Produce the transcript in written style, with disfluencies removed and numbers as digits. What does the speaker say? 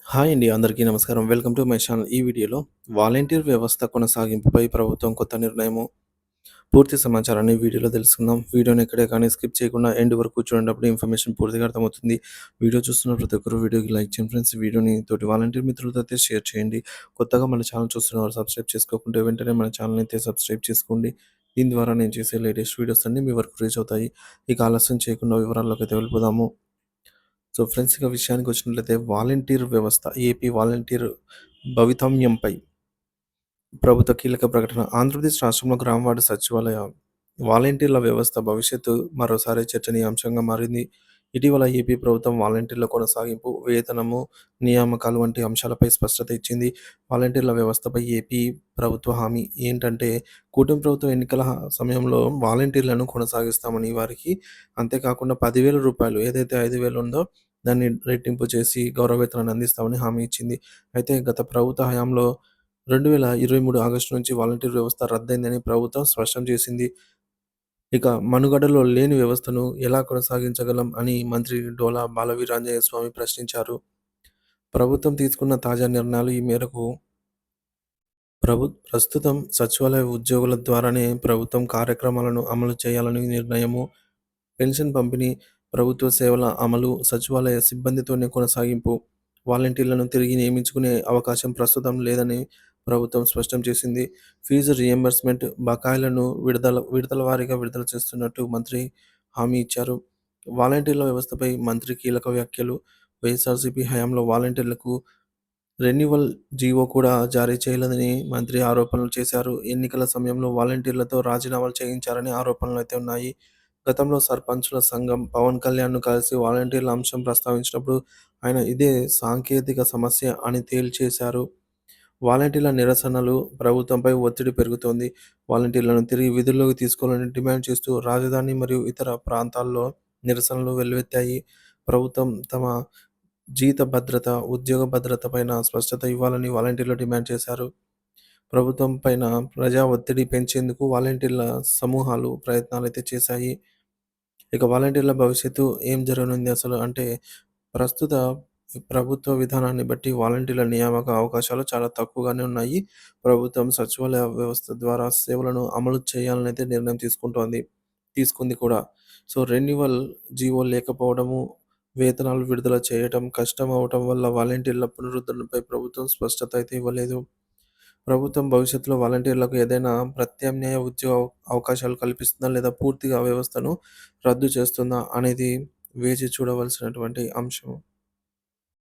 Hi అండి. అందరికీ నమస్కారం. Welcome to my channel. ఈ వీడియోలో వాలంటీర్ వ్యవస్థ కొనసాగింపుపై ప్రభుత్వం కొత్త నిర్ణయము, పూర్తి సమాచారాన్ని ఈ వీడియోలో తెలుసుకుందాం. వీడియోని ఎక్కడే కానీ స్కిప్ చేయకుండా ఎండ్ వరకు చూడండి. అప్పుడు ఇన్ఫర్మేషన్ పూర్తిగా అర్థమవుతుంది. వీడియో చూస్తున్న ప్రతి ఒక్కరు వీడియోకి లైక్ చేయండి ఫ్రెండ్స్. ఈ వీడియోని తోటి వాలంటీర్ మిత్రులతో అయితే షేర్ చేయండి. కొత్తగా మన ఛానల్ చూస్తున్నవారు సబ్స్క్రైబ్ చేసుకోకుంటే వెంటనే మన ఛానల్‌ని అయితే సబ్స్క్రైబ్ చేసుకోండి. దీని ద్వారా నేను చేసే లేటెస్ట్ వీడియోస్ అన్నీ మీ వరకు రీచ్ అవుతాయి. ఇక ఆలస్యం చేయకుండా వివరాల్లోకి అయితే వెళ్ళిపోదాము. సో ఫ్రెండ్స్, ఇక విషయానికి వచ్చినట్లయితే వాలంటీర్ వ్యవస్థ, ఏపీ వాలంటీర్ భవితవ్యంపై ప్రభుత్వ కీలక ప్రకటన. ఆంధ్రప్రదేశ్ రాష్ట్రంలో గ్రామ వార్డు సచివాలయ వాలంటీర్ల వ్యవస్థ భవిష్యత్తు మరోసారి చర్చనీయాంశంగా మారింది. ఇటీవల ఏపీ ప్రభుత్వం వాలంటీర్ల కొనసాగింపు, వేతనము, నియామకాలు వంటి అంశాలపై స్పష్టత ఇచ్చింది. వాలంటీర్ల వ్యవస్థపై ఏపీ ప్రభుత్వ హామీ ఏంటంటే, కూటమి ప్రభుత్వం ఎన్నికల సమయంలో వాలంటీర్లను కొనసాగిస్తామని వారికి, అంతేకాకుండా రూ. 10,000 ఏదైతే 5,000 ఉందో దాన్ని రెట్టింపు చేసి గౌరవ వేతనాన్ని అందిస్తామని హామీ ఇచ్చింది. అయితే గత ప్రభుత్వ హయాంలో 2023 ఆగస్టు నుంచి వాలంటీర్ వ్యవస్థ రద్దయిందని ప్రభుత్వం స్పష్టం చేసింది. ఇక మనుగడలో లేని వ్యవస్థను ఎలా కొనసాగించగలం అని మంత్రి డోలా బాలవీరాంజనేయ స్వామి ప్రశ్నించారు. ప్రభుత్వం తీసుకున్న తాజా నిర్ణయాలు ఈ మేరకు. ప్రస్తుతం సచివాలయ ఉద్యోగుల ద్వారానే ప్రభుత్వం కార్యక్రమాలను అమలు చేయాలని నిర్ణయము. పెన్షన్ పంపిణీ, ప్రభుత్వ సేవల అమలు, సచివాలయ సిబ్బందితోనే కొనసాగింపు. వాలంటీర్లను తిరిగి నియమించుకునే అవకాశం ప్రస్తుతం లేదని ప్రభుత్వం స్పష్టం చేసింది. ఫీజు రీయింబర్స్‌మెంట్ బకాయిలను విడతల వారీగా విడుదల చేస్తున్నట్టు మంత్రి హామీ ఇచ్చారు. వాలంటీర్ల వ్యవస్థపై మంత్రి కీలక వ్యాఖ్యలు. వైఎస్ఆర్‌సీపీ హయాంలో వాలంటీర్లకు రెన్యువల్ జీవో కూడా జారీ చేయలేదని మంత్రి ఆరోపణలు చేశారు. ఎన్నికల సమయంలో వాలంటీర్లతో రాజీనామాలు చేయించారనే ఆరోపణలైతే ఉన్నాయి. గతంలో సర్పంచుల సంఘం పవన్ కళ్యాణ్‌ను కలిసి వాలంటీర్ల అంశం ప్రస్తావించినప్పుడు ఆయన ఇదే సాంకేతిక సమస్య అని తేల్చేశారు. వాలంటీర్ల నిరసనలు, ప్రభుత్వంపై ఒత్తిడి పెరుగుతోంది. వాలంటీర్లను తిరిగి విధుల్లోకి తీసుకోవాలని డిమాండ్ చేస్తూ రాజధాని మరియు ఇతర ప్రాంతాల్లో నిరసనలు వెల్లువెత్తాయి. ప్రభుత్వం తమ జీత భద్రత, ఉద్యోగ భద్రత పైన స్పష్టత ఇవ్వాలని వాలంటీర్లు డిమాండ్ చేశారు. ప్రభుత్వం పైన ప్రజా ఒత్తిడి పెంచేందుకు వాలంటీర్ల సమూహాలు ప్రయత్నాలైతే చేశాయి. ఇక వాలంటీర్ల భవిష్యత్తు ఏం జరగనుంది అసలు అంటే, ప్రస్తుత ప్రభుత్వ విధానాన్ని బట్టి వాలంటీర్ల నియామక అవకాశాలు చాలా తక్కువగానే ఉన్నాయి. ప్రభుత్వం సచివాలయ వ్యవస్థ ద్వారా సేవలను అమలు చేయాలనైతే నిర్ణయం తీసుకుంది కూడా. సో రెన్యువల్ జీవో లేకపోవడము, వేతనాలు విడుదల చేయటం కష్టం అవ్వటం వల్ల వాలంటీర్ల పునరుద్ధరణపై ప్రభుత్వం స్పష్టత అయితే ఇవ్వలేదు. ప్రభుత్వం భవిష్యత్తులో వాలంటీర్లకు ఏదైనా ప్రత్యామ్నాయ ఉద్యోగ అవకాశాలు కల్పిస్తుందా? లేదా పూర్తిగా వ్యవస్థను రద్దు చేస్తుందా? అనేది వేచి చూడవలసినటువంటి అంశం.